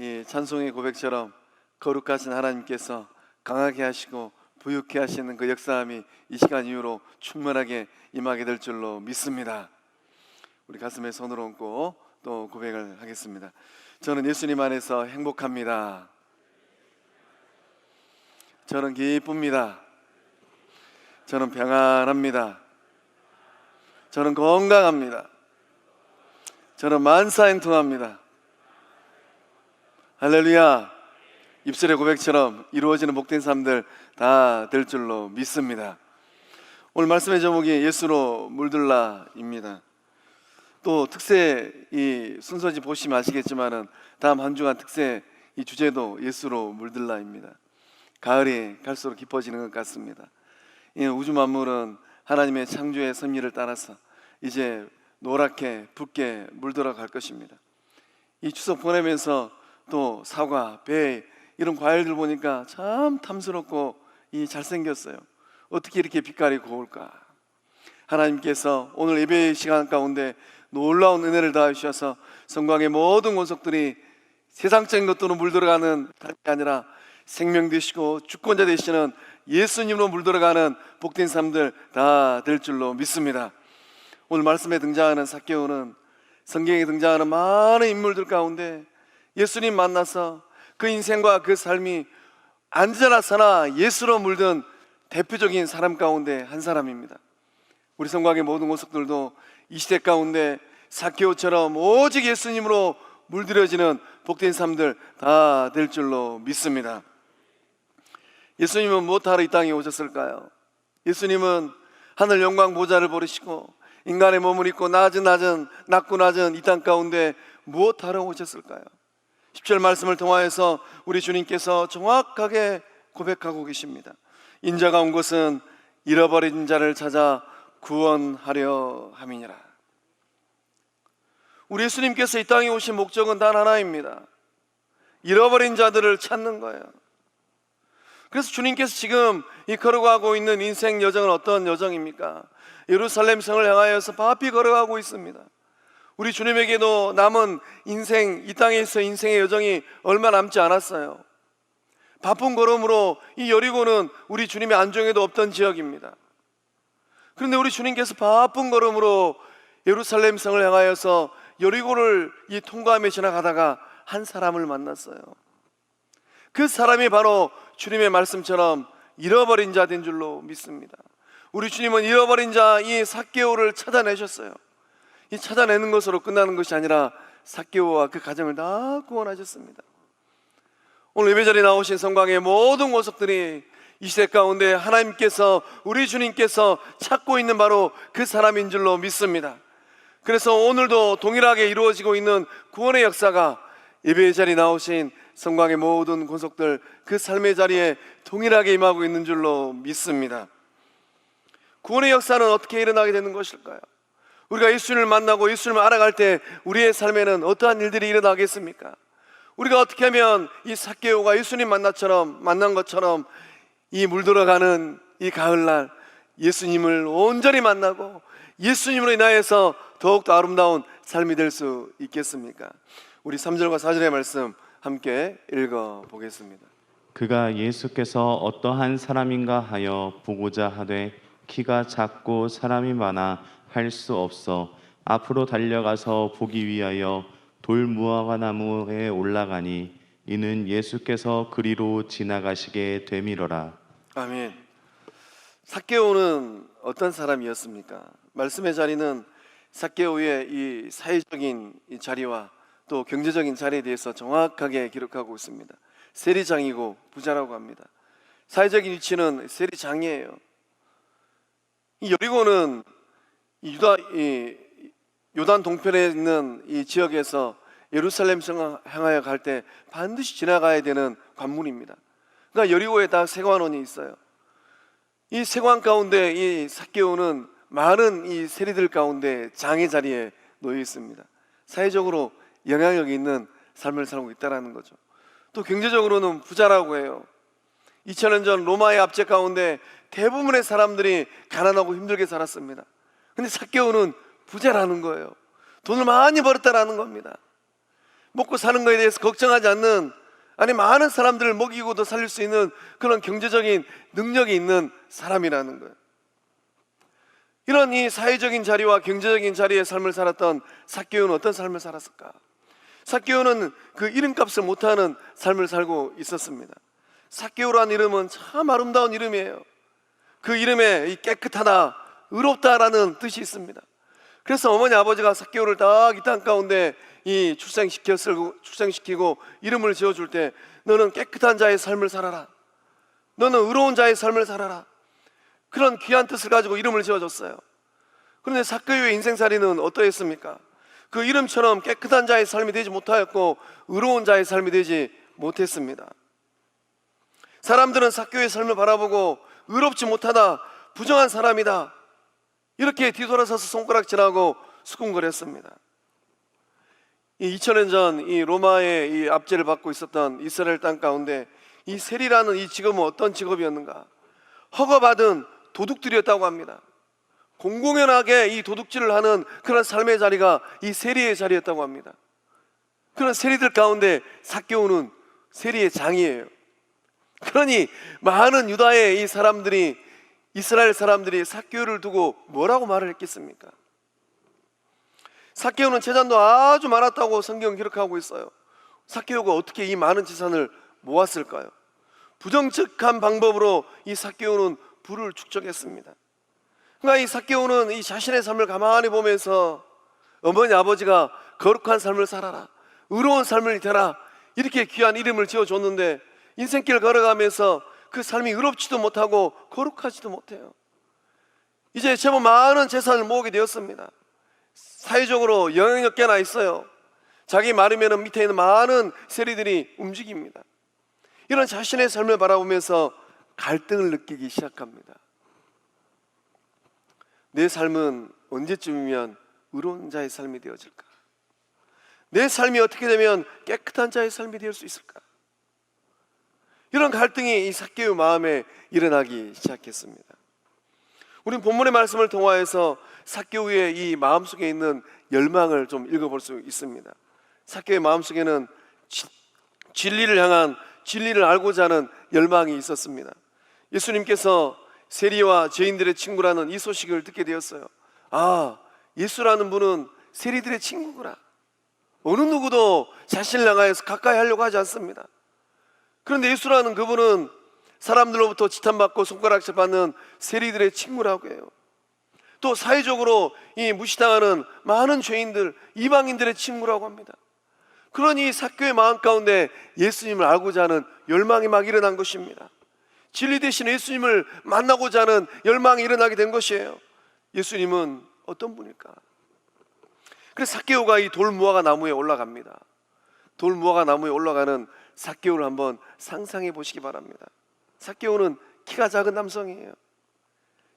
이 찬송의 고백처럼 거룩하신 하나님께서 강하게 하시고 부유케 하시는 그 역사함이 이 시간 이후로 충만하게 임하게 될 줄로 믿습니다. 우리 가슴에 손을 얹고 또 고백을 하겠습니다. 저는 예수님 안에서 행복합니다. 저는 기쁩니다. 저는 평안합니다. 저는 건강합니다. 저는 만사행통합니다. 할렐루야. 입술의 고백처럼 이루어지는 복된 삶들 다 될 줄로 믿습니다. 오늘 말씀의 제목이 예수로 물들라입니다. 또 특세 이 순서지 보시면 아시겠지만은 다음 한 주간 특세 이 주제도 예수로 물들라입니다. 가을이 갈수록 깊어지는 것 같습니다. 이 우주 만물은 하나님의 창조의 섭리를 따라서 이제 노랗게 붉게 물들어 갈 것입니다. 이 추석 보내면서 또 사과, 배 이런 과일들 보니까 참 탐스럽고 잘생겼어요. 어떻게 이렇게 빛깔이 고울까? 하나님께서 오늘 예배 시간 가운데 놀라운 은혜를 더하셔서 성광의 모든 원석들이 세상적인 것들로 물들어가는 것이 아니라 생명 되시고 주권자 되시는 예수님으로 물들어가는 복된 삶들 다 될 줄로 믿습니다. 오늘 말씀에 등장하는 삭개오는 성경에 등장하는 많은 인물들 가운데 예수님 만나서 그 인생과 그 삶이 안전하사나 예수로 물든 대표적인 사람 가운데 한 사람입니다. 우리 성곽의 모든 모습들도 이 시대 가운데 삭개오처럼 오직 예수님으로 물들여지는 복된 삶들 다 될 줄로 믿습니다. 예수님은 무엇하러 이 땅에 오셨을까요? 예수님은 하늘 영광 보좌를 버리시고 인간의 몸을 입고 낮고 낮은 이 땅 가운데 무엇하러 오셨을까요? 10절 말씀을 통하여서 우리 주님께서 정확하게 고백하고 계십니다. 인자가 온 것은 잃어버린 자를 찾아 구원하려 함이니라. 우리 예수님께서 이 땅에 오신 목적은 단 하나입니다. 잃어버린 자들을 찾는 거예요. 그래서 주님께서 지금 이 걸어가고 있는 인생 여정은 어떤 여정입니까? 예루살렘 성을 향하여서 바삐 걸어가고 있습니다. 우리 주님에게도 남은 인생, 이 땅에서 인생의 여정이 얼마 남지 않았어요. 바쁜 걸음으로 이 여리고는 우리 주님의 안중에도 없던 지역입니다. 그런데 우리 주님께서 바쁜 걸음으로 예루살렘 성을 향하여서 여리고를 통과하며 지나가다가 한 사람을 만났어요. 그 사람이 바로 주님의 말씀처럼 잃어버린 자 된 줄로 믿습니다. 우리 주님은 잃어버린 자 이 삭개오를 찾아내셨어요. 이 찾아내는 것으로 끝나는 것이 아니라 삭개오와 그 가정을 다 구원하셨습니다. 오늘 예배자리에 나오신 성광의 모든 모습들이 이 시대 가운데 하나님께서 우리 주님께서 찾고 있는 바로 그 사람인 줄로 믿습니다. 그래서 오늘도 동일하게 이루어지고 있는 구원의 역사가 예배의 자리에 나오신 성광의 모든 권속들 그 삶의 자리에 동일하게 임하고 있는 줄로 믿습니다. 구원의 역사는 어떻게 일어나게 되는 것일까요? 우리가 예수님을 만나고 예수님을 알아갈 때 우리의 삶에는 어떠한 일들이 일어나겠습니까? 우리가 어떻게 하면 이 삭개오가 예수님 만난 것처럼 이 물들어가는 이 가을날 예수님을 온전히 만나고 예수님으로 인하여서 더욱더 아름다운 삶이 될 수 있겠습니까? 우리 3절과 4절의 말씀 함께 읽어보겠습니다. 그가 예수께서 어떠한 사람인가 하여 보고자 하되 키가 작고 사람이 많아 할 수 없어 앞으로 달려가서 보기 위하여 돌무화과나무에 올라가니 이는 예수께서 그리로 지나가시게 되밀어라. 아멘. 삭개오는 어떤 사람이었습니까? 말씀의 자리는 삭개오의 이 사회적인 이 자리와 또 경제적인 자리에 대해서 정확하게 기록하고 있습니다. 세리장이고 부자라고 합니다. 사회적인 위치는 세리장이에요. 이 여리고는 요단 동편에 있는 이 지역에서 예루살렘 성을 향하여 갈 때 반드시 지나가야 되는 관문입니다. 그러니까 여리고에 다 세관원이 있어요. 이 세관 가운데 이 삭개오는 많은 이 세리들 가운데 장의 자리에 놓여 있습니다. 사회적으로 영향력이 있는 삶을 살고 있다는 거죠. 또 경제적으로는 부자라고 해요. 2000년 전 로마의 압제 가운데 대부분의 사람들이 가난하고 힘들게 살았습니다. 근데 삭개오는 부자라는 거예요. 돈을 많이 벌었다라는 겁니다. 먹고 사는 것에 대해서 걱정하지 않는, 아니 많은 사람들을 먹이고도 살릴 수 있는 그런 경제적인 능력이 있는 사람이라는 거예요. 이런 이 사회적인 자리와 경제적인 자리의 삶을 살았던 삭개오는 어떤 삶을 살았을까? 삭개오는 그 이름값을 못하는 삶을 살고 있었습니다. 삭개오라는 이름은 참 아름다운 이름이에요. 그 이름에 이 깨끗하다, 의롭다라는 뜻이 있습니다. 그래서 어머니 아버지가 삭개오를 딱 이 땅 가운데 이 출생시키고 이름을 지어줄 때, 너는 깨끗한 자의 삶을 살아라, 너는 의로운 자의 삶을 살아라, 그런 귀한 뜻을 가지고 이름을 지어줬어요. 그런데 삭개오의 인생살이는 어떠했습니까? 그 이름처럼 깨끗한 자의 삶이 되지 못하였고 의로운 자의 삶이 되지 못했습니다. 사람들은 삭개오의 삶을 바라보고 의롭지 못하다, 부정한 사람이다, 이렇게 뒤돌아서서 손가락질하고 수군거렸습니다. 2000년 전 이 로마의 이 압제를 받고 있었던 이스라엘 땅 가운데 이 세리라는 이 직업은 어떤 직업이었는가? 허가받은 도둑들이었다고 합니다. 공공연하게 이 도둑질을 하는 그런 삶의 자리가 이 세리의 자리였다고 합니다. 그런 세리들 가운데 삭개오는 세리의 장이에요. 그러니 많은 유다의 이 사람들이, 이스라엘 사람들이 삭개오를 두고 뭐라고 말을 했겠습니까? 삭개오는 재산도 아주 많았다고 성경 기록하고 있어요. 삭개오가 어떻게 이 많은 재산을 모았을까요? 부정직한 방법으로 이 삭개오는 부를 축적했습니다. 그러니까 이 삭개오는 이 자신의 삶을 가만히 보면서 어머니 아버지가 거룩한 삶을 살아라, 의로운 삶을 되라, 이렇게 귀한 이름을 지어줬는데 인생길 걸어가면서 그 삶이 의롭지도 못하고 거룩하지도 못해요. 이제 제법 많은 재산을 모으게 되었습니다. 사회적으로 영향력 꽤나 있어요. 자기 말이면 밑에 있는 많은 세리들이 움직입니다. 이런 자신의 삶을 바라보면서 갈등을 느끼기 시작합니다. 내 삶은 언제쯤이면 의로운 자의 삶이 되어질까? 내 삶이 어떻게 되면 깨끗한 자의 삶이 될 수 있을까? 이런 갈등이 이 삭개오 마음에 일어나기 시작했습니다. 우리는 본문의 말씀을 통하여서 삭개오의 이 마음속에 있는 열망을 좀 읽어볼 수 있습니다. 삭개오의 마음속에는 진리를 향한, 진리를 알고자 하는 열망이 있었습니다. 예수님께서 세리와 죄인들의 친구라는 이 소식을 듣게 되었어요. 아, 예수라는 분은 세리들의 친구구나. 어느 누구도 자신을 향하여서 가까이 하려고 하지 않습니다. 그런데 예수라는 그분은 사람들로부터 지탄받고 손가락질 받는 세리들의 친구라고 해요. 또 사회적으로 이 무시당하는 많은 죄인들, 이방인들의 친구라고 합니다. 그러니 삭개오의 마음 가운데 예수님을 알고자 하는 열망이 막 일어난 것입니다. 진리 대신 예수님을 만나고자 하는 열망이 일어나게 된 것이에요. 예수님은 어떤 분일까? 그래서 삭개오가 이 돌무화과 나무에 올라갑니다. 돌무화과 나무에 올라가는 삭개오를 한번 상상해 보시기 바랍니다. 삭개오는 키가 작은 남성이에요.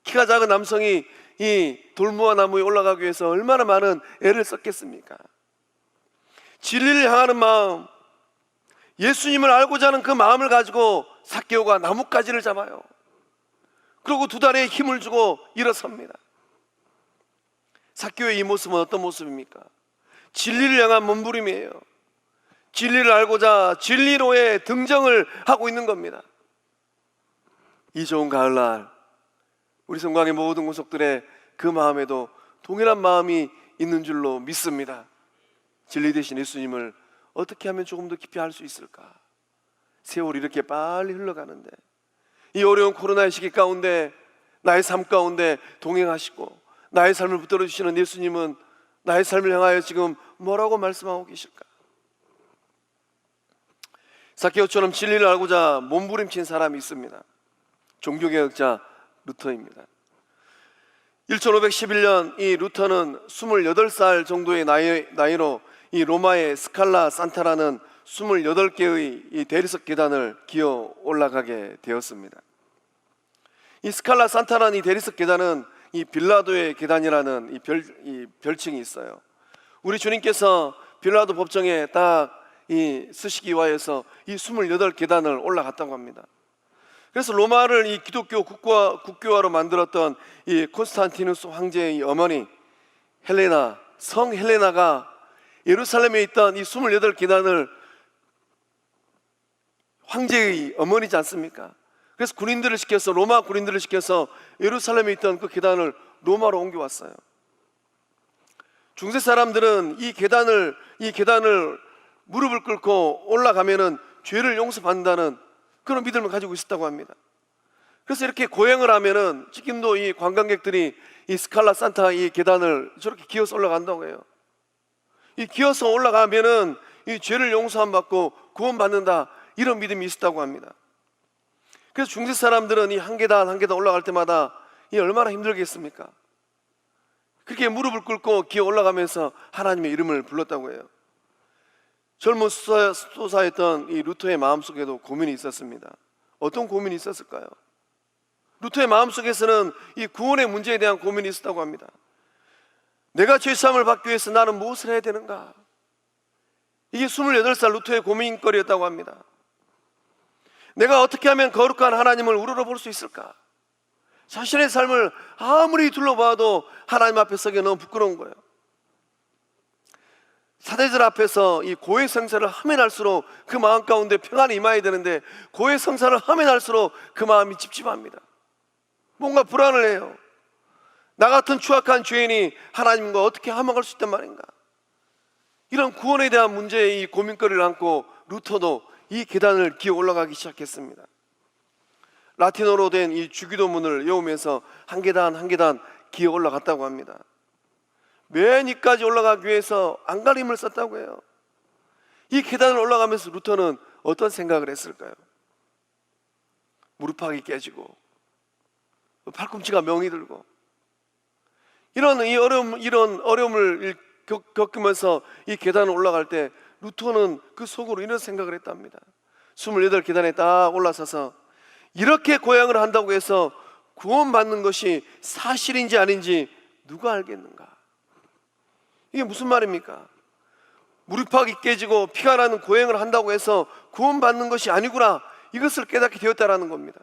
키가 작은 남성이 이 돌무화 나무에 올라가기 위해서 얼마나 많은 애를 썼겠습니까? 진리를 향하는 마음, 예수님을 알고자 하는 그 마음을 가지고 삭개오가 나뭇가지를 잡아요. 그리고 두 다리에 힘을 주고 일어섭니다. 삭개오의 이 모습은 어떤 모습입니까? 진리를 향한 몸부림이에요. 진리를 알고자 진리로의 등정을 하고 있는 겁니다. 이 좋은 가을날 우리 성광의 모든 구속들의 그 마음에도 동일한 마음이 있는 줄로 믿습니다. 진리 되신 예수님을 어떻게 하면 조금 더 깊이 알 수 있을까? 세월이 이렇게 빨리 흘러가는데 이 어려운 코로나의 시기 가운데 나의 삶 가운데 동행하시고 나의 삶을 붙들어 주시는 예수님은 나의 삶을 향하여 지금 뭐라고 말씀하고 계실까? 삭개오처럼 진리를 알고자 몸부림친 사람이 있습니다. 종교개혁자 루터입니다. 1511년 이 루터는 28살 정도의 나이로 이 로마의 스칼라 산타라는 28개의 이 대리석 계단을 기어 올라가게 되었습니다. 이 스칼라 산타라는 이 대리석 계단은 이 빌라도의 계단이라는 이 별칭이 있어요. 우리 주님께서 빌라도 법정에 딱 이 쓰시기와해서 이 28계단을 올라갔다고 합니다. 그래서 로마를 이 기독교 국교화로 만들었던 이 콘스탄티누스 황제의 어머니 헬레나, 성 헬레나가 예루살렘에 있던 이 28계단을 황제의 어머니지 않습니까? 그래서 군인들을 시켜서, 로마 군인들을 시켜서 예루살렘에 있던 그 계단을 로마로 옮겨왔어요. 중세 사람들은 이 계단을 무릎을 꿇고 올라가면은 죄를 용서받는다는 그런 믿음을 가지고 있었다고 합니다. 그래서 이렇게 고행을 하면은 지금도 이 관광객들이 이 스칼라 산타 이 계단을 저렇게 기어서 올라간다고 해요. 이 기어서 올라가면은 이 죄를 용서함 받고 구원받는다, 이런 믿음이 있었다고 합니다. 그래서 중세 사람들은 이 한 계단 한 계단 올라갈 때마다 이 얼마나 힘들겠습니까? 그렇게 무릎을 꿇고 기어 올라가면서 하나님의 이름을 불렀다고 해요. 젊은 수도사였던 이 루터의 마음속에도 고민이 있었습니다. 어떤 고민이 있었을까요? 루터의 마음속에서는 이 구원의 문제에 대한 고민이 있었다고 합니다. 내가 죄사함을 받기 위해서 나는 무엇을 해야 되는가? 이게 28살 루터의 고민거리였다고 합니다. 내가 어떻게 하면 거룩한 하나님을 우러러볼 수 있을까? 자신의 삶을 아무리 둘러봐도 하나님 앞에 서기 너무 부끄러운 거예요. 사대절 앞에서 이 고해 성사를 하면 할수록 그 마음 가운데 평안이 임해야 되는데, 고해 성사를 하면 할수록 그 마음이 찝찝합니다. 뭔가 불안을 해요. 나 같은 추악한 죄인이 하나님과 어떻게 화목할 수 있단 말인가? 이런 구원에 대한 문제의 이 고민거리를 안고 루터도 이 계단을 기어 올라가기 시작했습니다. 라틴어로 된 이 주기도문을 외우면서 한 계단 한 계단 기어 올라갔다고 합니다. 맨 위까지 올라가기 위해서 안간힘을 썼다고 해요. 이 계단을 올라가면서 루터는 어떤 생각을 했을까요? 무릎팍이 깨지고 팔꿈치가 멍이 들고 이런 어려움을 겪으면서 이 계단을 올라갈 때 루터는 그 속으로 이런 생각을 했답니다. 28계단에 딱 올라서서 이렇게 고행을 한다고 해서 구원받는 것이 사실인지 아닌지 누가 알겠는가? 이게 무슨 말입니까? 무릎팍이 깨지고 피가 나는 고행을 한다고 해서 구원받는 것이 아니구나, 이것을 깨닫게 되었다라는 겁니다.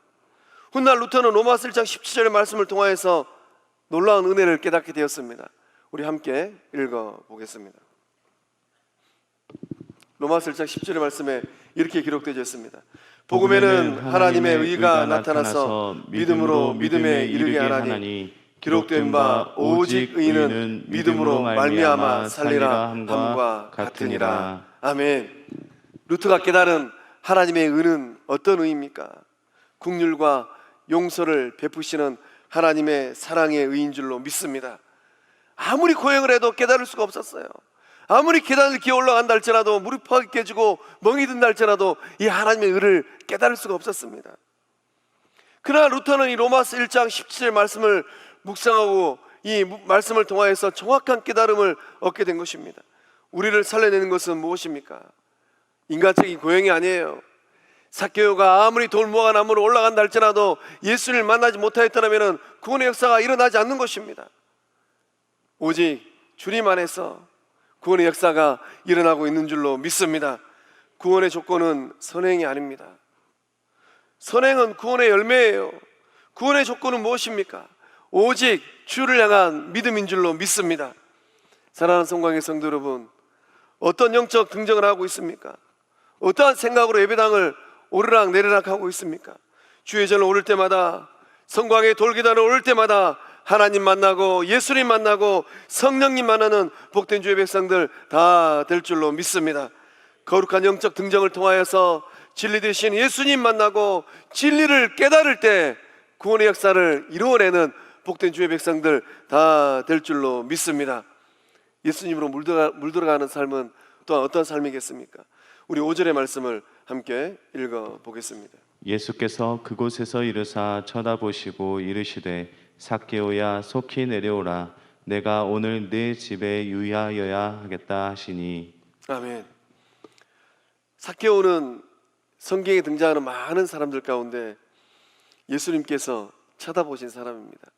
훗날 루터는 로마서 1장 17절의 말씀을 통하여서 놀라운 은혜를 깨닫게 되었습니다. 우리 함께 읽어보겠습니다. 로마서 1장 10절의 말씀에 이렇게 기록되어 있습니다. 복음에는 하나님의 의가 나타나서 믿음으로 믿음에 이르게 하나니 기록된 바 오직 의인은 믿음으로 말미암아 살리라 함과 같으니라. 아멘. 루터가 깨달은 하나님의 의는 어떤 의입니까? 긍휼과 용서를 베푸시는 하나님의 사랑의 의인 줄로 믿습니다. 아무리 고행을 해도 깨달을 수가 없었어요. 아무리 계단을 기어 올라간다 할지라도 무릎팍이 깨지고 멍이 든다 할지라도 이 하나님의 의를 깨달을 수가 없었습니다. 그러나 루터는 이 로마서 1장 17절 말씀을 묵상하고 이 말씀을 통하여서 정확한 깨달음을 얻게 된 것입니다. 우리를 살려내는 것은 무엇입니까? 인간적인 고행이 아니에요. 삭개오가 아무리 돌무화과 나무로 올라간다 할지라도 예수님을 만나지 못하였더라면 구원의 역사가 일어나지 않는 것입니다. 오직 주님 안에서 구원의 역사가 일어나고 있는 줄로 믿습니다. 구원의 조건은 선행이 아닙니다. 선행은 구원의 열매예요. 구원의 조건은 무엇입니까? 오직 주를 향한 믿음인 줄로 믿습니다. 사랑하는 성광의 성도 여러분, 어떤 영적 등정을 하고 있습니까? 어떠한 생각으로 예배당을 오르락 내리락 하고 있습니까? 주의 전을 오를 때마다, 성광의 돌계단을 오를 때마다 하나님 만나고 예수님 만나고 성령님 만나는 복된 주의 백성들 다 될 줄로 믿습니다. 거룩한 영적 등정을 통하여서 진리 되신 예수님 만나고 진리를 깨달을 때 구원의 역사를 이루어내는 복된 주의 백성들 다 될 줄로 믿습니다. 예수님으로 물들어가는 삶은 또한 어떤 삶이겠습니까? 우리 5절의 말씀을 함께 읽어보겠습니다. 예수께서 그곳에서 이르사 쳐다보시고 이르시되 삭개오야 속히 내려오라, 내가 오늘 네 집에 유의하여야 하겠다 하시니. 아멘. 삭개오는 성경에 등장하는 많은 사람들 가운데 예수님께서 쳐다보신 사람입니다.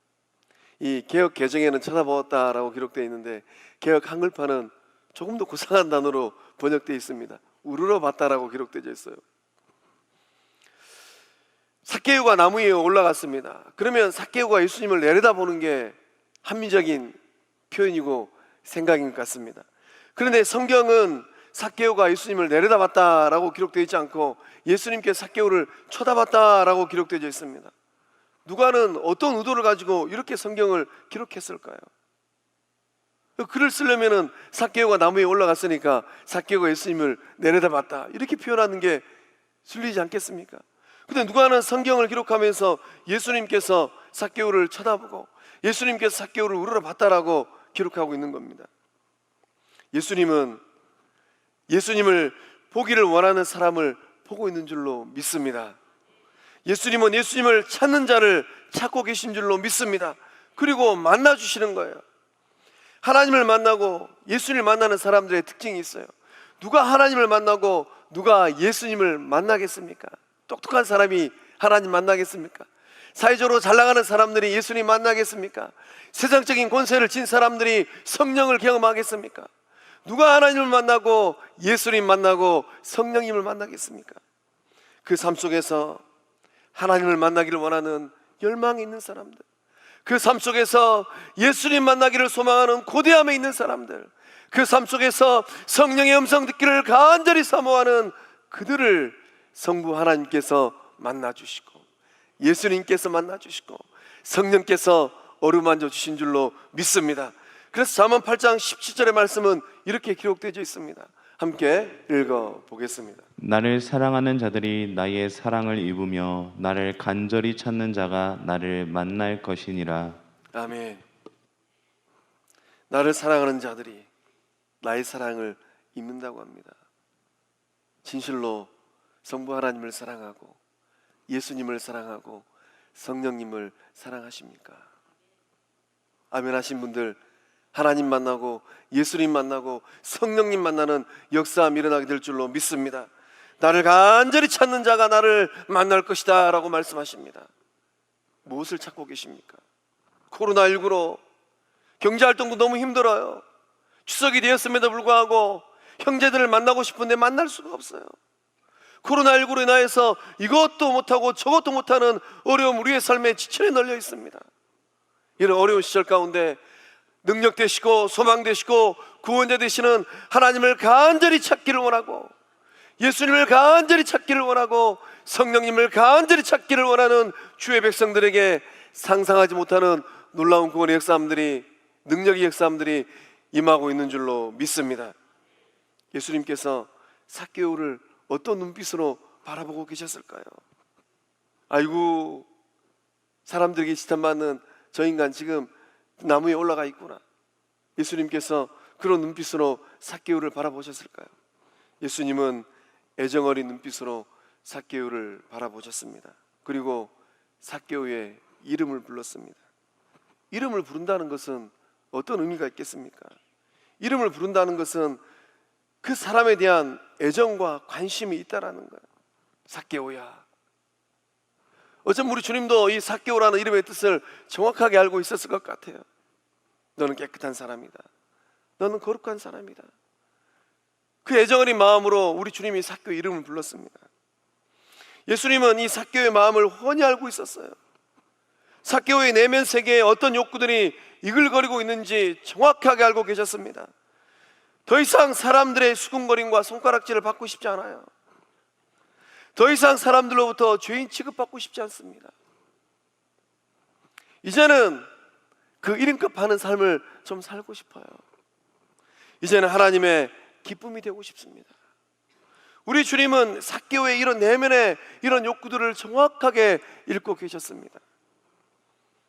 이 개역 개정에는 쳐다보았다라고 기록되어 있는데 개역 한글판은 조금 더 고상한 단어로 번역되어 있습니다. 우러러 봤다라고 기록되어 있어요. 삭개오가 나무 위에 올라갔습니다. 그러면 삭개오가 예수님을 내려다보는 게 합리적인 표현이고 생각인 것 같습니다. 그런데 성경은 삭개오가 예수님을 내려다봤다라고 기록되어 있지 않고 예수님께 삭개오를 쳐다봤다라고 기록되어 있습니다. 누가는 어떤 의도를 가지고 이렇게 성경을 기록했을까요? 글을 쓰려면은 삭개오가 나무 위에 올라갔으니까 삭개오가 예수님을 내려다봤다 이렇게 표현하는 게 순리지 않겠습니까? 근데 누가는 성경을 기록하면서 예수님께서 삭개오를 쳐다보고 예수님께서 삭개오를 우러러봤다라고 기록하고 있는 겁니다. 예수님은 예수님을 보기를 원하는 사람을 보고 있는 줄로 믿습니다. 예수님은 예수님을 찾는 자를 찾고 계신 줄로 믿습니다. 그리고 만나 주시는 거예요. 하나님을 만나고 예수님을 만나는 사람들의 특징이 있어요. 누가 하나님을 만나고 누가 예수님을 만나겠습니까? 똑똑한 사람이 하나님 만나겠습니까? 사회적으로 잘 나가는 사람들이 예수님 만나겠습니까? 세상적인 권세를 진 사람들이 성령을 경험하겠습니까? 누가 하나님을 만나고 예수님 만나고 성령님을 만나겠습니까? 그 삶 속에서 하나님을 만나기를 원하는 열망이 있는 사람들, 그 삶 속에서 예수님 만나기를 소망하는 고대함에 있는 사람들, 그 삶 속에서 성령의 음성 듣기를 간절히 사모하는 그들을 성부 하나님께서 만나주시고 예수님께서 만나주시고 성령께서 어루만져 주신 줄로 믿습니다. 그래서 잠언 8장 17절의 말씀은 이렇게 기록되어 있습니다. 함께 읽어보겠습니다. 나를 사랑하는 자들이 나의 사랑을 입으며 나를 간절히 찾는 자가 나를 만날 것이니라. 아멘. 나를 사랑하는 자들이 나의 사랑을 입는다고 합니다. 진실로 성부 하나님을 사랑하고 예수님을 사랑하고 성령님을 사랑하십니까? 아멘 하신 분들, 하나님 만나고 예수님 만나고 성령님 만나는 역사가 일어나게 될 줄로 믿습니다. 나를 간절히 찾는 자가 나를 만날 것이다 라고 말씀하십니다. 무엇을 찾고 계십니까? 코로나19로 경제활동도 너무 힘들어요. 추석이 되었음에도 불구하고 형제들을 만나고 싶은데 만날 수가 없어요. 코로나19로 인하여서 이것도 못하고 저것도 못하는 어려움, 우리의 삶에 지천에 널려 있습니다. 이런 어려운 시절 가운데 능력 되시고 소망 되시고 구원자 되시는 하나님을 간절히 찾기를 원하고 예수님을 간절히 찾기를 원하고 성령님을 간절히 찾기를 원하는 주의 백성들에게 상상하지 못하는 놀라운 구원의 역사함들이, 능력의 역사함들이 임하고 있는 줄로 믿습니다. 예수님께서 삭개오를 어떤 눈빛으로 바라보고 계셨을까요? 아이고, 사람들에게 지탄받는 저 인간 지금 나무 위에 올라가 있구나. 예수님께서 그런 눈빛으로 삭개오를 바라보셨을까요? 예수님은 애정어린 눈빛으로 삭개오를 바라보셨습니다. 그리고 삭개오의 이름을 불렀습니다. 이름을 부른다는 것은 어떤 의미가 있겠습니까? 이름을 부른다는 것은 그 사람에 대한 애정과 관심이 있다라는 거예요. 삭개오야. 어쩌면 우리 주님도 이 삭개오라는 이름의 뜻을 정확하게 알고 있었을 것 같아요. 너는 깨끗한 사람이다. 너는 거룩한 사람이다. 그 애정어린 마음으로 우리 주님이 삭개오 이름을 불렀습니다. 예수님은 이 삭개오의 마음을 훤히 알고 있었어요. 삭개오의 내면 세계에 어떤 욕구들이 이글거리고 있는지 정확하게 알고 계셨습니다. 더 이상 사람들의 수군거림과 손가락질을 받고 싶지 않아요. 더 이상 사람들로부터 죄인 취급받고 싶지 않습니다. 이제는 그 이름값 하는 삶을 좀 살고 싶어요. 이제는 하나님의 기쁨이 되고 싶습니다. 우리 주님은 삭개오의 이런 내면의 이런 욕구들을 정확하게 읽고 계셨습니다.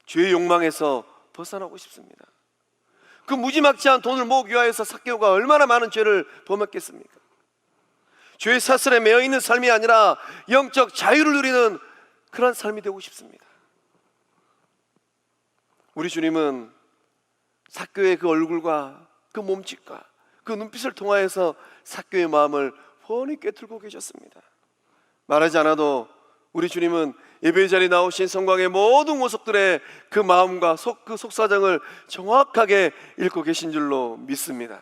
죄의 욕망에서 벗어나고 싶습니다. 그 무지막지한 돈을 모으기 위하여서 삭개오가 얼마나 많은 죄를 범했겠습니까? 죄의 사슬에 매여 있는 삶이 아니라 영적 자유를 누리는 그런 삶이 되고 싶습니다. 우리 주님은 삭개오의 그 얼굴과 그 몸짓과 그 눈빛을 통하여서 삭개오의 마음을 훤히 꿰뚫고 계셨습니다. 말하지 않아도 우리 주님은 예배 자리에 나오신 성광의 모든 모습들의 그 마음과 그 속사정을 정확하게 읽고 계신 줄로 믿습니다.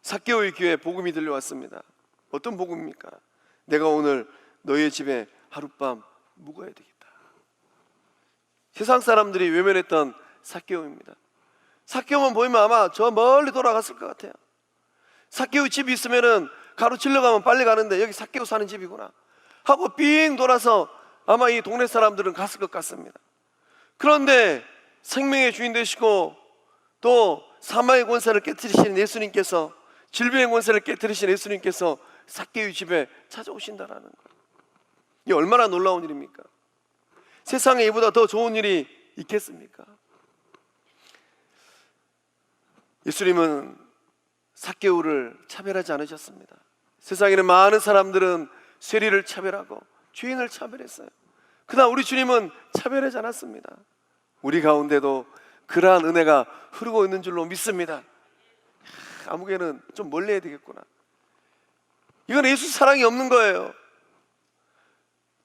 삭개오의 귀에 복음이 들려왔습니다. 어떤 복음입니까? 내가 오늘 너희의 집에 하룻밤 묵어야 되겠다. 세상 사람들이 외면했던 삭개오입니다. 삭개오만 보이면 아마 저 멀리 돌아갔을 것 같아요. 삭개오 집이 있으면은 가로질러 가면 빨리 가는데 여기 삭개오 사는 집이구나 하고 삥 돌아서 아마 이 동네 사람들은 갔을 것 같습니다. 그런데 생명의 주인 되시고 또 사망의 권세를 깨뜨리신 예수님께서, 질병의 권세를 깨뜨리신 예수님께서 삭개오 집에 찾아오신다라는 거예요. 이게 얼마나 놀라운 일입니까? 세상에 이보다 더 좋은 일이 있겠습니까? 예수님은 삭개오를 차별하지 않으셨습니다. 세상에는 많은 사람들은 세리를 차별하고 죄인을 차별했어요. 그러나 우리 주님은 차별하지 않았습니다. 우리 가운데도 그러한 은혜가 흐르고 있는 줄로 믿습니다. 아무개는 좀 멀리 해야 되겠구나. 이건 예수 사랑이 없는 거예요.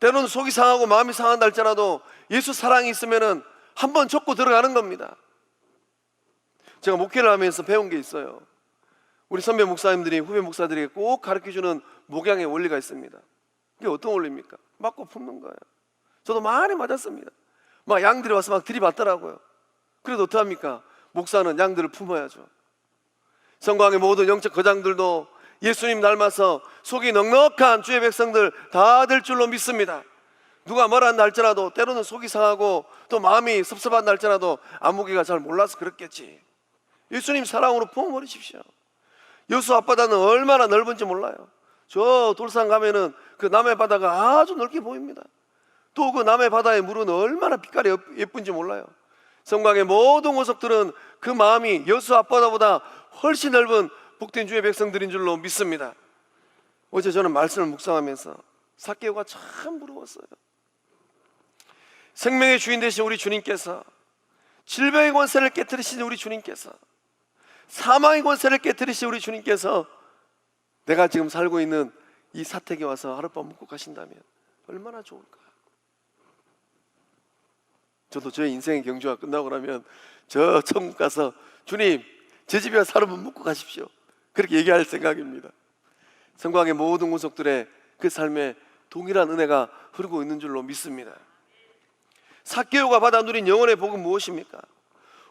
때로는 속이 상하고 마음이 상한다 할지라도 예수 사랑이 있으면 한번 젓고 들어가는 겁니다. 제가 목회를 하면서 배운 게 있어요. 우리 선배 목사님들이 후배 목사들에게 꼭 가르쳐주는 목양의 원리가 있습니다. 그게 어떤 원리입니까? 맞고 품는 거예요. 저도 많이 맞았습니다. 막 양들이 와서 막 들이받더라고요. 그래도 어떡합니까? 목사는 양들을 품어야죠. 성광의 모든 영적 거장들도 예수님 닮아서 속이 넉넉한 주의 백성들 다 될 줄로 믿습니다. 누가 뭐라 한다 할지라도 때로는 속이 상하고 또 마음이 섭섭한 할지라도 아무개가 잘 몰라서 그렇겠지. 예수님 사랑으로 품어버리십시오. 여수 앞바다는 얼마나 넓은지 몰라요. 저 돌산 가면은 그 남해 바다가 아주 넓게 보입니다. 또 그 남해 바다의 물은 얼마나 빛깔이 예쁜지 몰라요. 성곽의 모든 호석들은 그 마음이 여수 앞바다보다 훨씬 넓은 복된 주의 백성들인 줄로 믿습니다. 어제 저는 말씀을 묵상하면서 삭개오가 참 부러웠어요. 생명의 주인 되신 우리 주님께서, 질병의 권세를 깨뜨리신 우리 주님께서, 사망의 권세를 깨뜨리신 우리 주님께서 내가 지금 살고 있는 이 사택에 와서 하룻밤 묵고 가신다면 얼마나 좋을까. 저도 저의 인생의 경주가 끝나고 나면 저 천국 가서 주님 제 집에 와서 하룻밤 묵고 가십시오, 그렇게 얘기할 생각입니다. 성곽의 모든 구석들의 그 삶에 동일한 은혜가 흐르고 있는 줄로 믿습니다. 삭개오가 받아 누린 영혼의 복은 무엇입니까?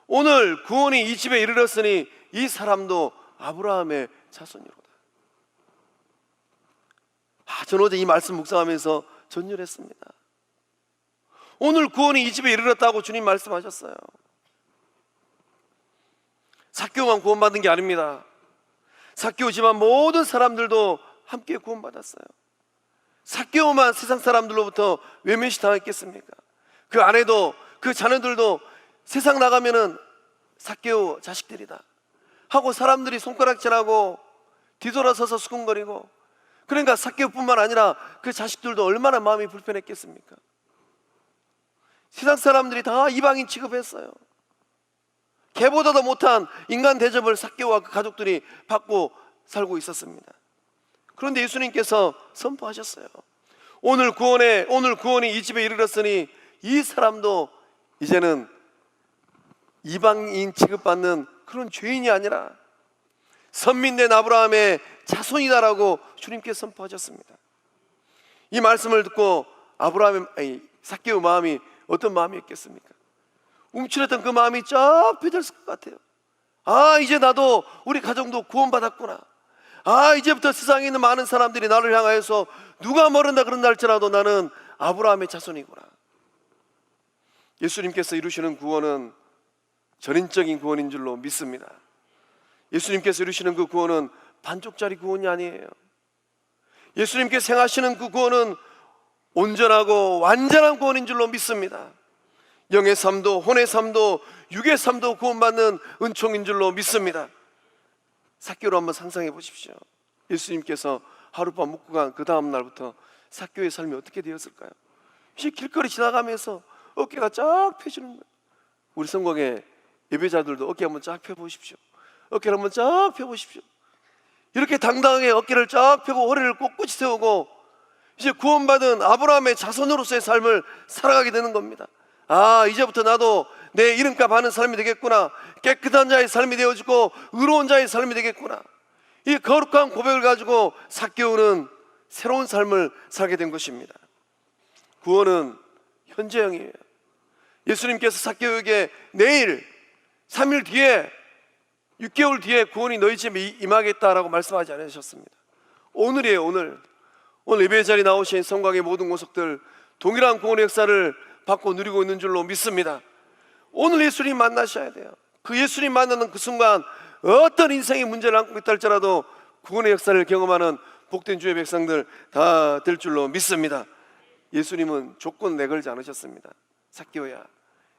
오늘 구원이 이 집에 이르렀으니 이 사람도 아브라함의 자손이로다. 저는 어제 이 말씀 묵상하면서 전율했습니다. 오늘 구원이 이 집에 이르렀다고 주님 말씀하셨어요. 삭개오만 구원받은 게 아닙니다. 삭개오 집안 모든 사람들도 함께 구원받았어요. 삭개오만 세상 사람들로부터 외면시 당했겠습니까? 그 아내도 그 자녀들도 세상 나가면은 삭개오 자식들이다 하고 사람들이 손가락질하고 뒤돌아서서 수군거리고, 그러니까 삭개오뿐만 아니라 그 자식들도 얼마나 마음이 불편했겠습니까? 세상 사람들이 다 이방인 취급했어요. 개보다도 못한 인간 대접을 삭개오와 그 가족들이 받고 살고 있었습니다. 그런데 예수님께서 선포하셨어요. 오늘 구원이 이 집에 이르렀으니 이 사람도 이제는 이방인 취급받는 그런 죄인이 아니라 선민된 아브라함의 자손이다라고 주님께서 선포하셨습니다. 이 말씀을 듣고 삭개오 마음이 어떤 마음이었겠습니까? 움츠렸던 그 마음이 쫙 펴졌을 것 같아요. 이제 나도 우리 가정도 구원받았구나. 이제부터 세상에 있는 많은 사람들이 나를 향하여서 누가 모른다 그런다 할지라도 나는 아브라함의 자손이구나. 예수님께서 이루시는 구원은 전인적인 구원인 줄로 믿습니다. 예수님께서 이루시는 그 구원은 반쪽짜리 구원이 아니에요. 예수님께서 행하시는 그 구원은 온전하고 완전한 구원인 줄로 믿습니다. 영의 삶도 혼의 삶도 육의 삶도 구원받는 은총인 줄로 믿습니다. 삭개오를 한번 상상해 보십시오. 예수님께서 하룻밤 묵고 간 그 다음 날부터 삭개오의 삶이 어떻게 되었을까요? 이제 길거리 지나가면서 어깨가 쫙 펴지는 거예요. 우리 성곽의 예배자들도 어깨 한번 쫙 펴보십시오. 어깨를 한번 쫙 펴보십시오. 이렇게 당당하게 어깨를 쫙 펴고 허리를 꼿꼿이 세우고 이제 구원받은 아브라함의 자손으로서의 삶을 살아가게 되는 겁니다. 이제부터 나도 내 이름값 하는 삶이 되겠구나. 깨끗한 자의 삶이 되어지고 의로운 자의 삶이 되겠구나. 이 거룩한 고백을 가지고 삭개오는 새로운 삶을 살게 된 것입니다. 구원은 현재형이에요. 예수님께서 삭개오에게 내일 3일 뒤에 6개월 뒤에 구원이 너희 집에 임하겠다라고 말씀하지 않으셨습니다. 오늘이에요. 오늘 예배 자리에 나오신 성곽의 모든 권속들 동일한 구원의 역사를 받고 누리고 있는 줄로 믿습니다. 오늘 예수님 만나셔야 돼요. 그 예수님 만나는 그 순간 어떤 인생의 문제를 안고 있다 할지라도 구원의 역사를 경험하는 복된 주의 백성들 다 될 줄로 믿습니다. 예수님은 조건 내걸지 않으셨습니다. 삭개오야,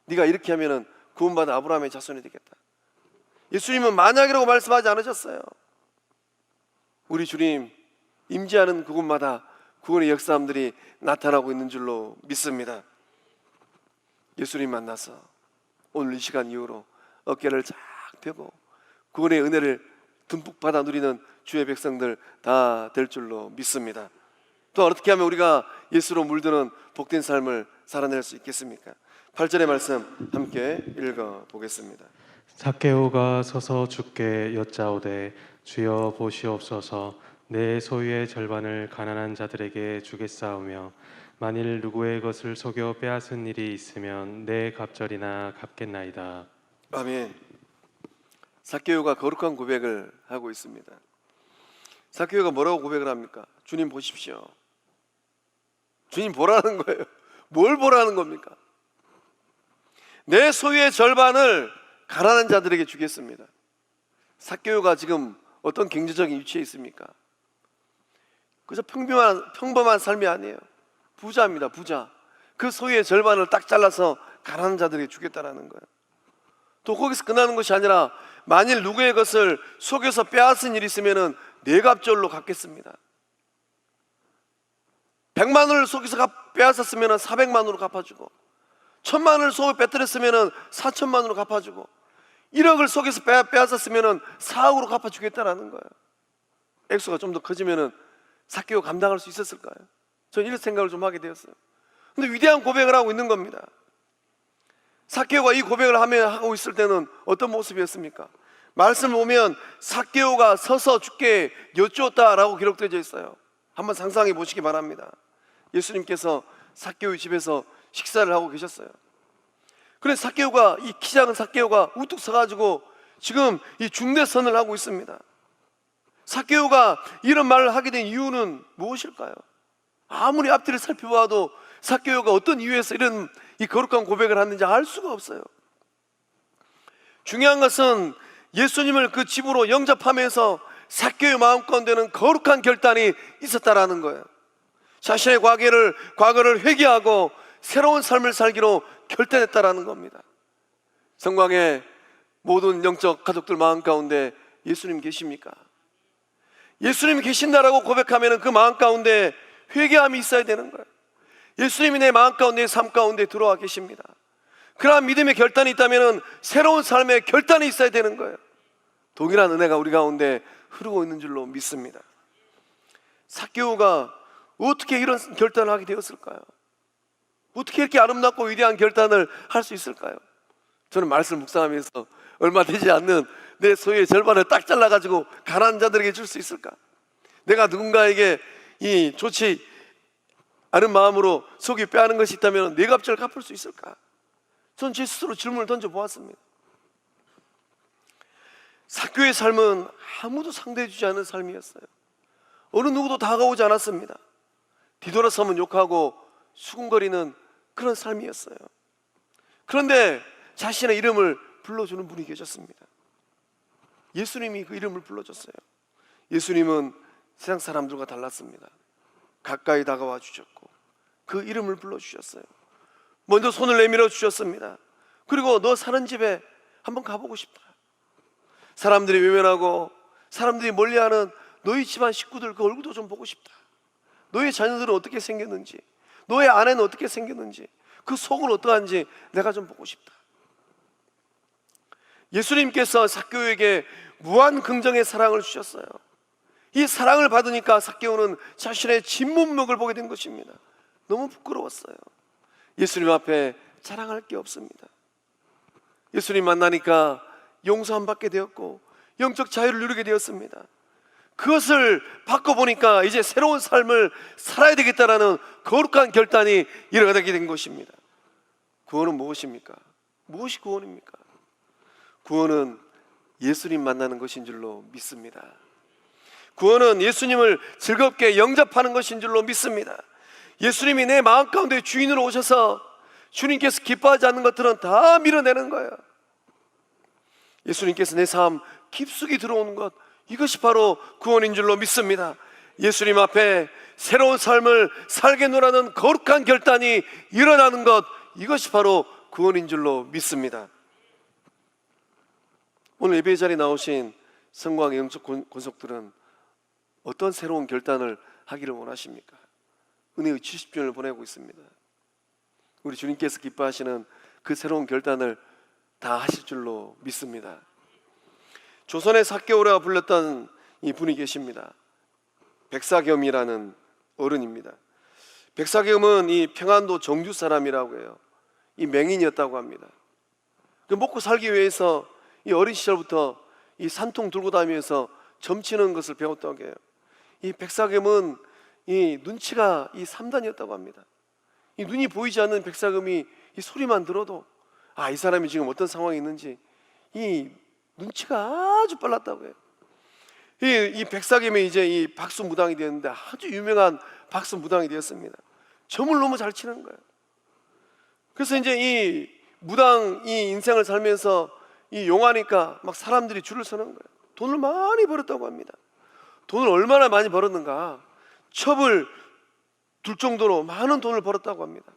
네가 이렇게 하면은 구원받은 아브라함의 자손이 되겠다. 예수님은 만약이라고 말씀하지 않으셨어요. 우리 주님 임재하는 그곳마다 구원의 역사함들이 나타나고 있는 줄로 믿습니다. 예수님 만나서 오늘 이 시간 이후로 어깨를 쫙 펴고 구원의 은혜를 듬뿍 받아 누리는 주의 백성들 다 될 줄로 믿습니다. 또 어떻게 하면 우리가 예수로 물드는 복된 삶을 살아낼 수 있겠습니까? 8절의 말씀 함께 읽어보겠습니다. 삭개오가 서서 주께 여짜오되 주여 보시옵소서, 내 소유의 절반을 가난한 자들에게 주겠사오며 만일 누구의 것을 속여 빼앗은 일이 있으면 내 갑절이나 갚겠나이다. 아멘. 삭개오가 거룩한 고백을 하고 있습니다. 삭개오가 뭐라고 고백을 합니까? 주님 보십시오. 주님 보라는 거예요. 뭘 보라는 겁니까? 내 소유의 절반을 가난한 자들에게 주겠습니다. 삭개오가 지금 어떤 경제적인 위치에 있습니까? 그저 평범한 삶이 아니에요. 부자입니다. 부자. 그 소유의 절반을 딱 잘라서 가난한 자들에게 주겠다라는 거예요. 또 거기서 끝나는 것이 아니라 만일 누구의 것을 속여서 빼앗은 일이 있으면 네 갑절로 갚겠습니다. 100만 원을 속여서 빼앗았으면 400만 원으로 갚아주고, 1000만 원을 속여 빼뜨렸으면 4천만 원으로 갚아주고, 1억을 속여서 빼앗았으면 4억으로 갚아주겠다라는 거예요. 액수가 좀 더 커지면 삭개오 감당할 수 있었을까요? 저는 이런 생각을 좀 하게 되었어요. 근데 위대한 고백을 하고 있는 겁니다. 삭개오가 이 고백을 하고 있을 때는 어떤 모습이었습니까? 말씀을 보면 삭개오가 서서 주께 여쭈었다라고 기록되어 있어요. 한번 상상해 보시기 바랍니다. 예수님께서 삭개오의 집에서 식사를 하고 계셨어요. 그런데 삭개오가, 이 키 작은 삭개오가 우뚝 서가지고 지금 이 중대선을 하고 있습니다. 삭개오가 이런 말을 하게 된 이유는 무엇일까요? 아무리 앞뒤를 살펴봐도 삭개오가 어떤 이유에서 이런 이 거룩한 고백을 하는지 알 수가 없어요. 중요한 것은 예수님을 그 집으로 영접하면서 삭개오의 마음 가운데는 거룩한 결단이 있었다라는 거예요. 자신의 과거를 회개하고 새로운 삶을 살기로 결단했다라는 겁니다. 성광의 모든 영적 가족들 마음 가운데 예수님 계십니까? 예수님이 계신다라고 고백하면 그 마음 가운데 회개함이 있어야 되는 거예요. 예수님이 내 마음 가운데, 삶 가운데 들어와 계십니다. 그러한 믿음의 결단이 있다면 새로운 삶의 결단이 있어야 되는 거예요. 동일한 은혜가 우리 가운데 흐르고 있는 줄로 믿습니다. 삭개오가 어떻게 이런 결단을 하게 되었을까요? 어떻게 이렇게 아름답고 위대한 결단을 할 수 있을까요? 저는 말씀을 묵상하면서 얼마 되지 않는 내 소유의 절반을 딱 잘라가지고 가난한 자들에게 줄 수 있을까? 내가 누군가에게 이 좋지 않은 마음으로 속이 빼앗는 것이 있다면 네 값을 갚을 수 있을까? 전 제 스스로 질문을 던져보았습니다. 삭개오의 삶은 아무도 상대해주지 않은 삶이었어요. 어느 누구도 다가오지 않았습니다. 뒤돌아서면 욕하고 수군거리는 그런 삶이었어요. 그런데 자신의 이름을 불러주는 분이 계셨습니다. 예수님이 그 이름을 불러줬어요. 예수님은 세상 사람들과 달랐습니다. 가까이 다가와 주셨고 그 이름을 불러주셨어요. 먼저 손을 내밀어 주셨습니다. 그리고 너 사는 집에 한번 가보고 싶다. 사람들이 외면하고 사람들이 멀리하는 너희 집안 식구들 그 얼굴도 좀 보고 싶다. 너의 자녀들은 어떻게 생겼는지, 너의 아내는 어떻게 생겼는지, 그 속은 어떠한지 내가 좀 보고 싶다. 예수님께서 삭개오에게 무한 긍정의 사랑을 주셨어요. 이 사랑을 받으니까 삭개오는 자신의 진면목을 보게 된 것입니다. 너무 부끄러웠어요. 예수님 앞에 자랑할 게 없습니다. 예수님 만나니까 용서함 받게 되었고 영적 자유를 누리게 되었습니다. 그것을 바꿔보니까 이제 새로운 삶을 살아야 되겠다라는 거룩한 결단이 일어나게 된 것입니다. 구원은 무엇입니까? 무엇이 구원입니까? 구원은 예수님 만나는 것인 줄로 믿습니다. 구원은 예수님을 즐겁게 영접하는 것인 줄로 믿습니다. 예수님이 내 마음 가운데 주인으로 오셔서 주님께서 기뻐하지 않는 것들은 다 밀어내는 거예요. 예수님께서 내 삶 깊숙이 들어오는 것, 이것이 바로 구원인 줄로 믿습니다. 예수님 앞에 새로운 삶을 살겠노라는 거룩한 결단이 일어나는 것, 이것이 바로 구원인 줄로 믿습니다. 오늘 예배 자리에 나오신 성광의 영적 권속들은 어떤 새로운 결단을 하기를 원하십니까? 은혜의 70주년을 보내고 있습니다. 우리 주님께서 기뻐하시는 그 새로운 결단을 다 하실 줄로 믿습니다. 조선의 사개오라가 불렸던 이 분이 계십니다. 백사겸이라는 어른입니다. 백사겸은 이 평안도 정주 사람이라고 해요. 이 맹인이었다고 합니다. 먹고 살기 위해서 이 어린 시절부터 이 산통 들고 다니면서 점치는 것을 배웠다고 해요. 이 백사겸은 이 눈치가 이 3단이었다고 합니다. 이 눈이 보이지 않는 백사겸이 이 소리만 들어도 이 사람이 지금 어떤 상황이 있는지 이 눈치가 아주 빨랐다고 해요. 이 백사겸이 이제 이 박수무당이 되었는데 아주 유명한 박수무당이 되었습니다. 점을 너무 잘 치는 거예요. 그래서 이제 이 무당 이 인생을 살면서 이 용하니까 막 사람들이 줄을 서는 거예요. 돈을 많이 벌었다고 합니다. 돈을 얼마나 많이 벌었는가, 첩을 둘 정도로 많은 돈을 벌었다고 합니다.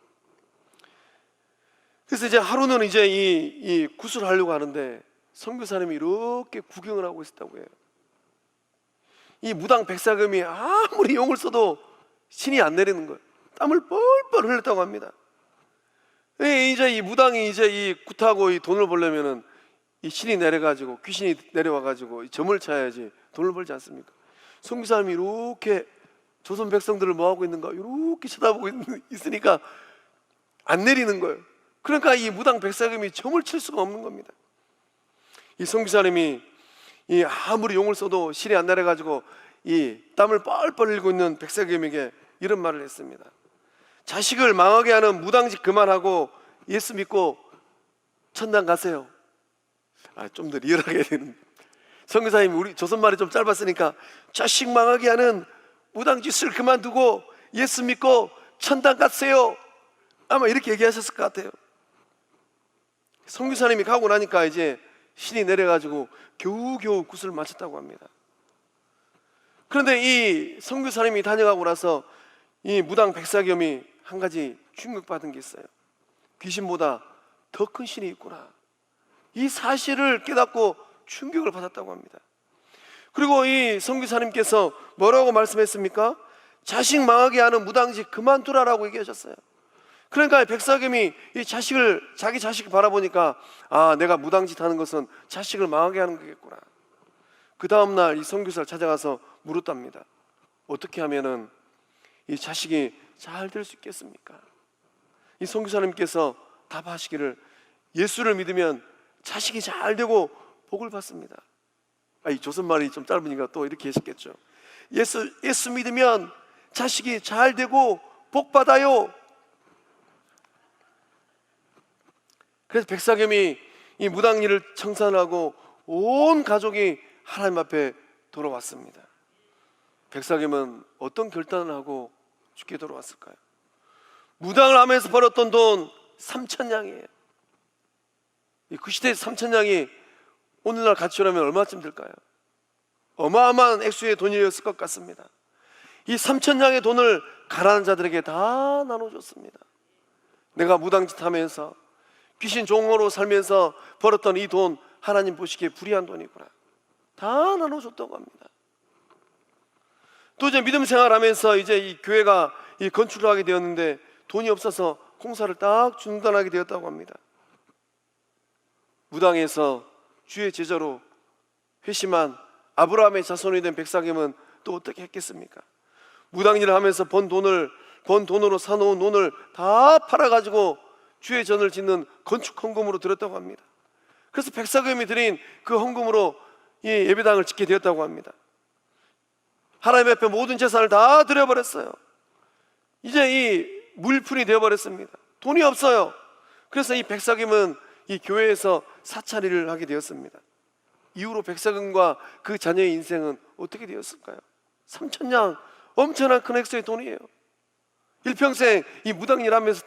그래서 이제 하루는 이제 이 굿을 하려고 하는데 선교사님이 이렇게 구경을 하고 있었다고 해요. 이 무당 백사겸이 아무리 용을 써도 신이 안 내리는 거예요. 땀을 뻘뻘 흘렸다고 합니다. 이제 이 무당이 이제 이 굿하고 이 돈을 벌려면은 이 신이 내려가지고 귀신이 내려와가지고 점을 쳐야지 돈을 벌지 않습니까? 선교사님이 이렇게 조선 백성들을 뭐하고 있는가 이렇게 쳐다보고 있으니까 안 내리는 거예요. 그러니까 이 무당 백사겸이 점을 칠 수가 없는 겁니다. 이 선교사님이 이 아무리 용을 써도 실이 안 내려가지고 이 땀을 뻘뻘 흘리고 있는 백사겸에게 이런 말을 했습니다. 자식을 망하게 하는 무당짓 그만하고 예수 믿고 천당 가세요. 좀 더 리얼하게 되는, 선교사님이 우리 조선말이 좀 짧았으니까 자식 망하게 하는 무당짓을 그만두고 예수 믿고 천당 가세요. 아마 이렇게 얘기하셨을 것 같아요. 선교사님이 가고 나니까 이제 신이 내려가지고 겨우겨우 굿을 맞췄다고 합니다. 그런데 이 선교사님이 다녀가고 나서 이 무당 백사겸이 한 가지 충격받은 게 있어요. 귀신보다 더 큰 신이 있구나, 이 사실을 깨닫고 충격을 받았다고 합니다. 그리고 이 선교사님께서 뭐라고 말씀했습니까? 자식 망하게 하는 무당짓 그만두라라고 얘기하셨어요. 그러니까 백사겸이 이 자기 자식을 바라보니까 내가 무당짓 하는 것은 자식을 망하게 하는 거겠구나. 그 다음날 이 선교사를 찾아가서 물었답니다. 어떻게 하면은 이 자식이 잘 될 수 있겠습니까? 이 선교사님께서 답하시기를 예수를 믿으면 자식이 잘 되고 복을 받습니다. 이 조선말이 좀 짧으니까 또 이렇게 하셨겠죠. 예수 믿으면 자식이 잘 되고 복 받아요. 그래서 백사겸이 이 무당 일을 청산하고 온 가족이 하나님 앞에 돌아왔습니다. 백사겸은 어떤 결단을 하고 죽게 돌아왔을까요? 무당을 하면서 벌었던 돈 3,000냥이에요. 그 시대에 3,000냥이 오늘날 가치로면 얼마쯤 들까요? 어마어마한 액수의 돈이었을 것 같습니다. 이 3,000냥의 돈을 가난한 자들에게 다 나눠줬습니다. 내가 무당짓 하면서 귀신 종으로 살면서 벌었던 이 돈 하나님 보시기에 불의한 돈이구나, 다 나눠줬다고 합니다. 또 이제 믿음 생활하면서 이제 이 교회가 이 건축을 하게 되었는데 돈이 없어서 공사를 딱 중단하게 되었다고 합니다. 무당에서 주의 제자로 회심한 아브라함의 자손이 된 백사겸은 또 어떻게 했겠습니까? 무당 일을 하면서 번 돈으로 사놓은 돈을 다 팔아가지고 주의 전을 짓는 건축 헌금으로 드렸다고 합니다. 그래서 백사겸이 드린 그 헌금으로 이 예배당을 짓게 되었다고 합니다. 하나님 앞에 모든 재산을 다 드려버렸어요. 이제 이 물푼이 되어버렸습니다. 돈이 없어요. 그래서 이 백사겸은 이 교회에서 사찰일을 하게 되었습니다. 이후로 백사금과 그 자녀의 인생은 어떻게 되었을까요? 3,000냥, 엄청난 큰 액수의 돈이에요. 일평생 이 무당 일하면서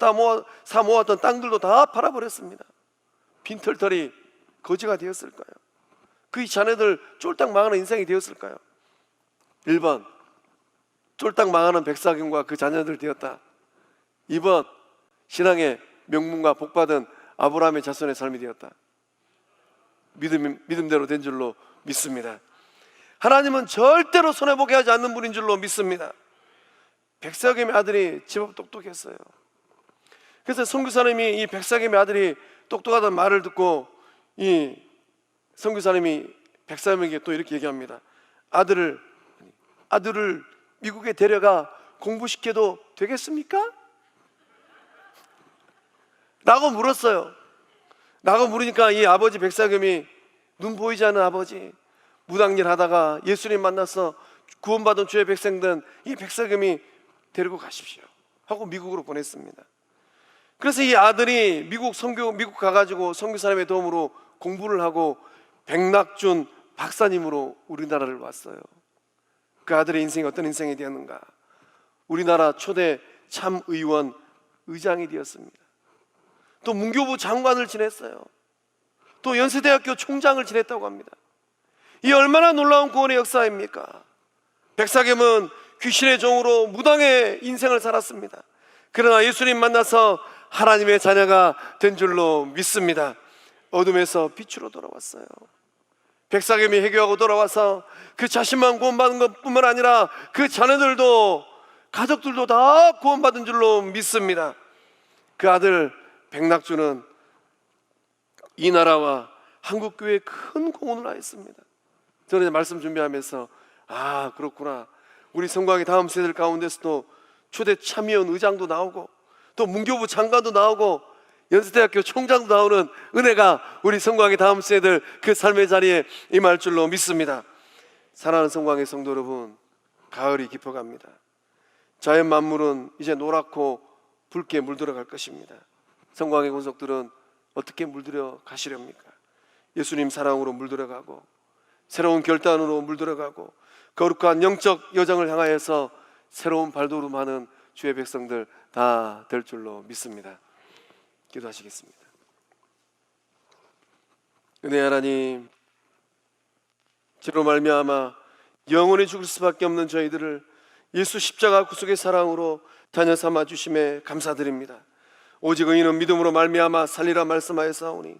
사 모았던 땅들도 다 팔아버렸습니다. 빈털터리 거지가 되었을까요? 그 자녀들 쫄딱 망하는 인생이 되었을까요? 1번, 쫄딱 망하는 백사경과 그 자녀들 되었다. 2번, 신앙의 명문과 복받은 아브라함의 자손의 삶이 되었다. 믿음대로 된 줄로 믿습니다. 하나님은 절대로 손해보게 하지 않는 분인 줄로 믿습니다. 백사겸의 아들이 제법 똑똑했어요. 그래서 선교사님이 이 백사겸의 아들이 똑똑하다는 말을 듣고 이 선교사님이 백사겸에게 또 이렇게 얘기합니다. 아들을 미국에 데려가 공부시켜도 되겠습니까? 라고 물었어요. 라고 물으니까 이 아버지 백사겸이, 눈 보이지 않는 아버지, 무당일 하다가 예수님 만나서 구원받은 주의 백성된 이 백사겸이 데리고 가십시오 하고 미국으로 보냈습니다. 그래서 이 아들이 미국 가가지고 선교사님의 도움으로 공부를 하고 백낙준 박사님으로 우리나라를 왔어요. 그 아들의 인생이 어떤 인생이 되었는가? 우리나라 초대 참의원 의장이 되었습니다. 또 문교부 장관을 지냈어요. 또 연세대학교 총장을 지냈다고 합니다. 이 얼마나 놀라운 구원의 역사입니까? 백사겸은 귀신의 종으로 무당의 인생을 살았습니다. 그러나 예수님 만나서 하나님의 자녀가 된 줄로 믿습니다. 어둠에서 빛으로 돌아왔어요. 백사겸이 회개하고 돌아와서 그 자신만 구원받은 것뿐만 아니라 그 자녀들도, 가족들도 다 구원받은 줄로 믿습니다. 그 아들 백낙주는 이 나라와 한국교회에 큰 공헌을 하였습니다. 저는 말씀 준비하면서 그렇구나, 우리 성곽의 다음 세대들 가운데서도 초대 참의원 의장도 나오고 또 문교부 장관도 나오고 연세대학교 총장도 나오는 은혜가 우리 성곽의 다음 세대들 그 삶의 자리에 임할 줄로 믿습니다. 사랑하는 성곽의 성도 여러분, 가을이 깊어갑니다. 자연 만물은 이제 노랗고 붉게 물들어갈 것입니다. 성곽의 권속들은 어떻게 물들어 가시렵니까? 예수님 사랑으로 물들어가고 새로운 결단으로 물들어가고 거룩한 영적 여정을 향하여서 새로운 발걸음하는 주의 백성들 다 될 줄로 믿습니다. 기도하시겠습니다. 은혜 하나님, 주로 말미암아 영원히 죽을 수밖에 없는 저희들을 예수 십자가 구속의 사랑으로 자녀 삼아 주심에 감사드립니다. 오직 의인은 믿음으로 말미암아 살리라 말씀하였사오니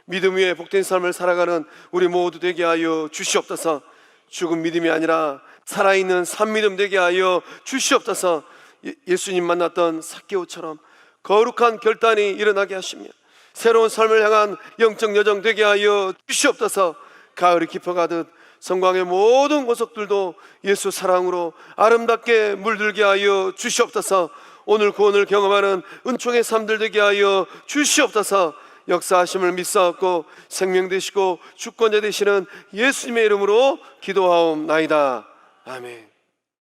믿음 위에 복된 삶을 살아가는 우리 모두 되게 하여 주시옵소서. 죽은 믿음이 아니라 살아있는 산믿음 되게 하여 주시옵소서. 예수님 만났던 삭개오처럼 거룩한 결단이 일어나게 하시며 새로운 삶을 향한 영적 여정 되게 하여 주시옵소서. 가을이 깊어가듯 성광의 모든 곳속들도 예수 사랑으로 아름답게 물들게 하여 주시옵소서. 오늘 구원을 경험하는 은총의 삶들 되게 하여 주시옵소서. 역사하심을 믿사옵고 생명 되시고 주권자 되시는 예수님의 이름으로 기도하옵나이다. 아멘.